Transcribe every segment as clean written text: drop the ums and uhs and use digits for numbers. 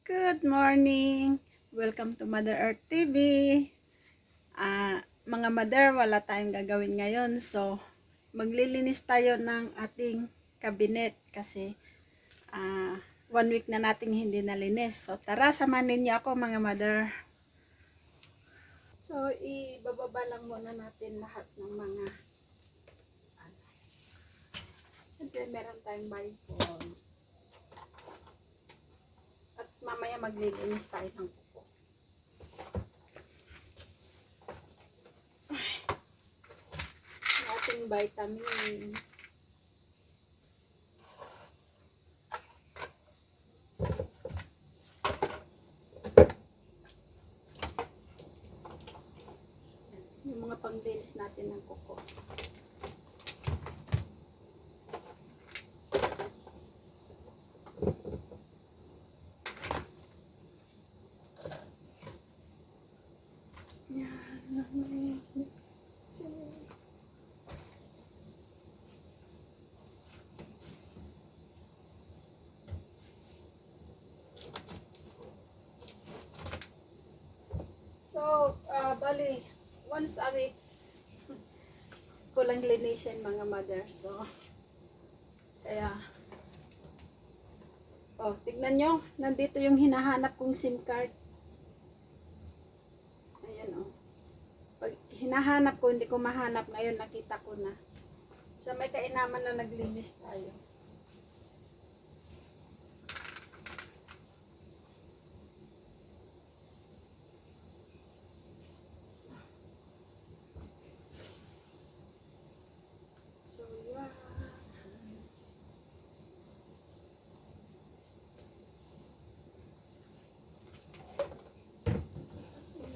Good morning! Welcome to Mother Earth TV. Mga mother, wala tayong gagawin ngayon. So, maglilinis tayo ng ating kabinet kasi 1 week na nating hindi nalinis. So, tara, samanin niyo ako mga mother. So, ibababa lang muna natin lahat ng mga siyempre meron tayong bipod. At mamaya maglilinis tayo ng kuko. Ating vitamin. Yung mga panglinis natin ng kuko. So, bali, once a week, kulang linisin mga mother. So, kaya, tignan nyo, nandito yung hinahanap kong SIM card. Ayan Pag hinahanap ko, hindi ko mahanap. Ngayon, nakita ko na. Sa may kainaman na naglinis tayo. So, yeah.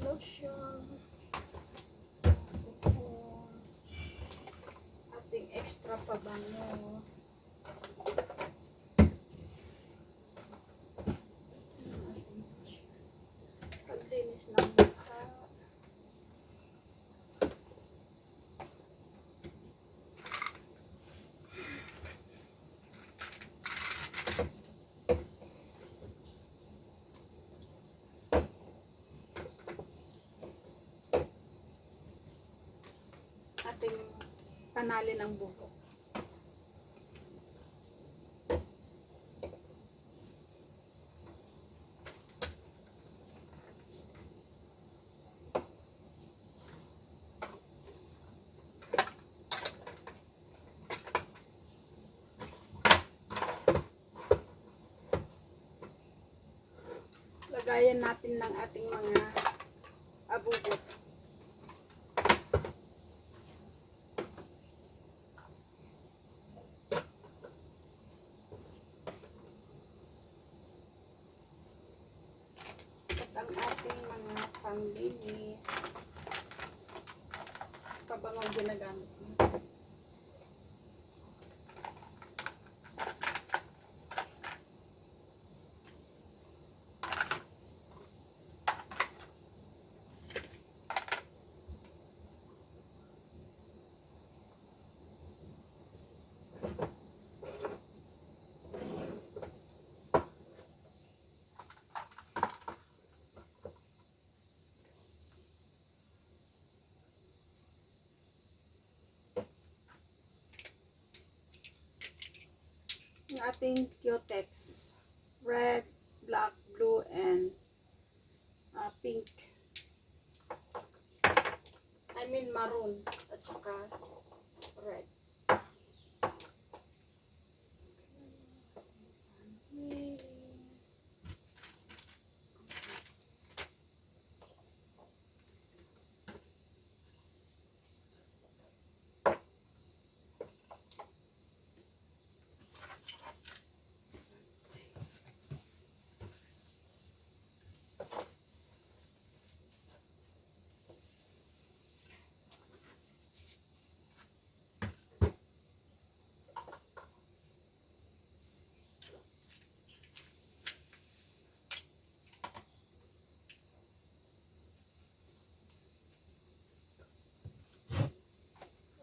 Lotion. Ating extra pabango. Paglinis ng mukha. Ating panalin ng buhok. Lagayan natin ng ating mga abugot. At ang ating mga panglinis. Pabango ginagamit mo. Ang ating Q-Tex. Red, black, blue, and pink. I mean maroon at saka red.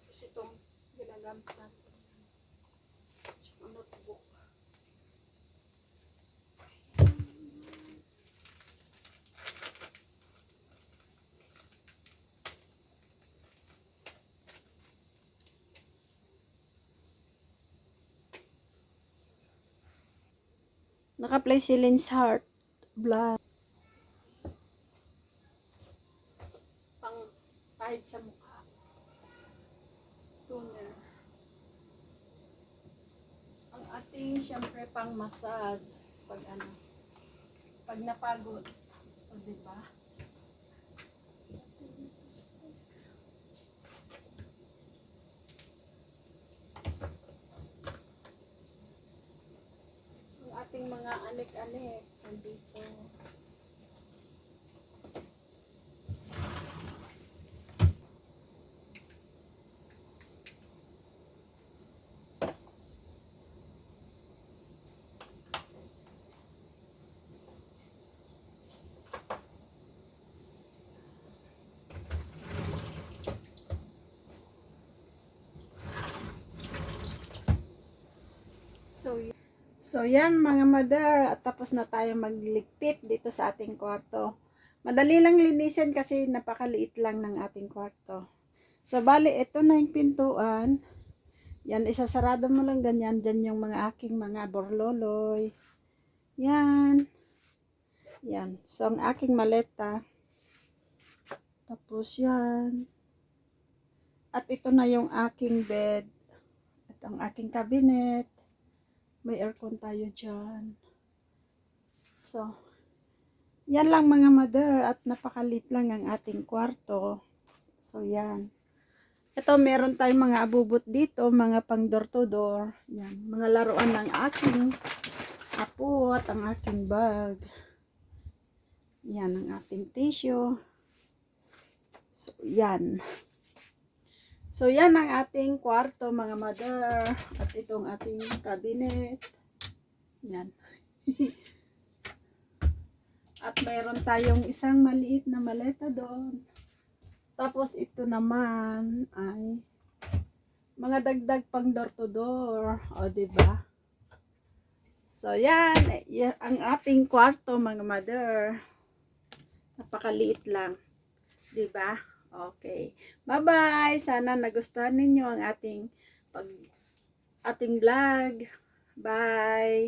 Tapos itong ginagamit natin. Tsaka notebook. Naka-play si Lynn's Heart Vlog. Pang kahit sa mukha. Toner. Ang ating syempre pang massage pag pag napagod. O diba? Ang ating mga anik-anik nandito. So yan mga mother, at tapos na tayo magligpit dito sa ating kwarto. Madali lang linisin kasi napakaliit lang ng ating kwarto. So bali, ito na yung pintuan. Yan, isasarado mo lang ganyan. Dyan yung mga aking mga borloloy. Yan. Yan. So ang aking maleta. Tapos yan. At ito na yung aking bed. At ang aking cabinet. May aircon tayo dyan. So, yan lang mga mother. At napakalit lang ang ating kwarto. So, yan. Ito, meron tayong mga abubot dito. Mga pang door to door. Yan. Mga laruan ng aking apo at ang aking bag. Yan ang ating tissue. So, yan. So, yan ang ating kwarto, mga mother. At itong ating cabinet. Yan. At mayroon tayong isang maliit na maleta doon. Tapos, ito naman ay mga dagdag pang door to door. O, diba? So, yan. Yan ang ating kwarto, mga mother. Napakaliit lang. Diba? Okay. Bye-bye. Sana nagustuhan ninyo ang ating vlog. Bye.